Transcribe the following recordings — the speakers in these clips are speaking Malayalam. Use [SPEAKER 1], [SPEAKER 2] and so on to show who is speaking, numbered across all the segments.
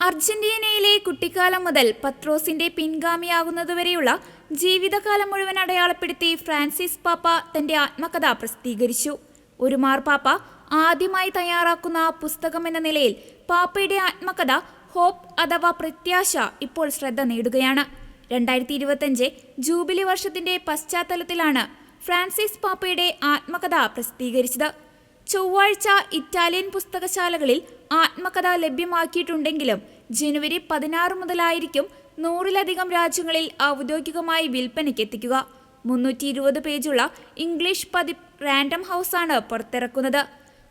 [SPEAKER 1] അർജന്റീനയിലെ കുട്ടിക്കാലം മുതൽ പത്രോസിന്റെ പിൻഗാമിയാകുന്നതുവരെയുള്ള ജീവിതകാലം മുഴുവൻ അടയാളപ്പെടുത്തി ഫ്രാൻസിസ് പാപ്പ തന്റെ ആത്മകഥ പ്രസിദ്ധീകരിച്ചു. ഒരു മാർപ്പാപ്പ ആദ്യമായി തയ്യാറാക്കുന്ന പുസ്തകമെന്ന നിലയിൽ പാപ്പയുടെ ആത്മകഥ ഹോപ്പ് അഥവാ പ്രത്യാശ ഇപ്പോൾ ശ്രദ്ധ നേടുകയാണ്. 2025 ജൂബിലി വർഷത്തിന്റെ പശ്ചാത്തലത്തിലാണ് ഫ്രാൻസിസ് പാപ്പയുടെ ആത്മകഥ പ്രസിദ്ധീകരിച്ചത്. ചൊവ്വാഴ്ച ഇറ്റാലിയൻ പുസ്തകശാലകളിൽ ആത്മകഥ ലഭ്യമാക്കിയിട്ടുണ്ടെങ്കിലും ജനുവരി 16 മുതലായിരിക്കും 100-ലധികം രാജ്യങ്ങളിൽ ഔദ്യോഗികമായി വിൽപ്പനയ്ക്കെത്തിക്കുക. 320 പേജുള്ള ഇംഗ്ലീഷ് പതിപ്പ് റാൻഡം ഹൗസ് ആണ് പുറത്തിറക്കുന്നത്.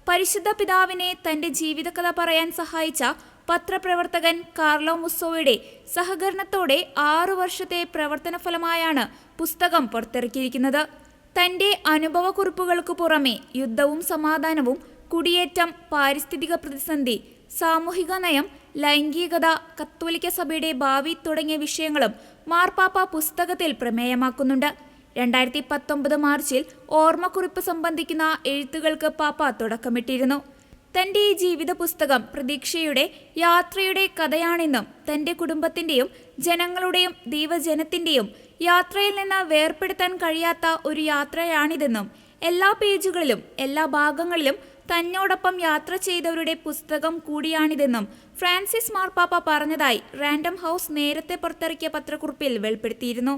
[SPEAKER 1] പരിശുദ്ധ പിതാവിനെ തന്റെ ജീവിതകഥ പറയാൻ സഹായിച്ച പത്രപ്രവർത്തകൻ കാർലോ മുസ്സോയുടെ സഹകരണത്തോടെ 6 വർഷത്തെ പ്രവർത്തന ഫലമായാണ് പുസ്തകം പുറത്തിറക്കിയിരിക്കുന്നത്. തന്റെ അനുഭവക്കുറിപ്പുകൾക്ക് പുറമെ യുദ്ധവും സമാധാനവും, കുടിയേറ്റം, പാരിസ്ഥിതിക പ്രതിസന്ധി, സാമൂഹിക നയം, ലൈംഗികത, കത്തോലിക്ക സഭയുടെ ഭാവി തുടങ്ങിയ വിഷയങ്ങളും മാർപ്പാപ്പ പുസ്തകത്തിൽ പ്രമേയമാക്കുന്നുണ്ട്. 2019 മാർച്ചിൽ ഓർമ്മക്കുറിപ്പ് സംബന്ധിക്കുന്ന എഴുത്തുകൾക്ക് പാപ്പ തുടക്കമിട്ടിരുന്നു. തന്റെ ഈ ജീവിത പുസ്തകം പ്രതീക്ഷയുടെ യാത്രയുടെ കഥയാണെന്നും തന്റെ കുടുംബത്തിന്റെയും ജനങ്ങളുടെയും ദൈവജനത്തിന്റെയും യാത്രയിൽ നിന്ന് വേർപെടുത്താൻ കഴിയാത്ത ഒരു യാത്രയാണിതെന്നും എല്ലാ പേജുകളിലും എല്ലാ ഭാഗങ്ങളിലും തന്നോടൊപ്പം യാത്ര ചെയ്തവരുടെ പുസ്തകം കൂടിയാണിതെന്നും ഫ്രാൻസിസ് മാർപ്പാപ്പ പറഞ്ഞതായി റാൻഡം ഹൗസ് നേരത്തെ പുറത്തിറക്കിയ പത്രക്കുറിപ്പിൽ വെളിപ്പെടുത്തിയിരുന്നു.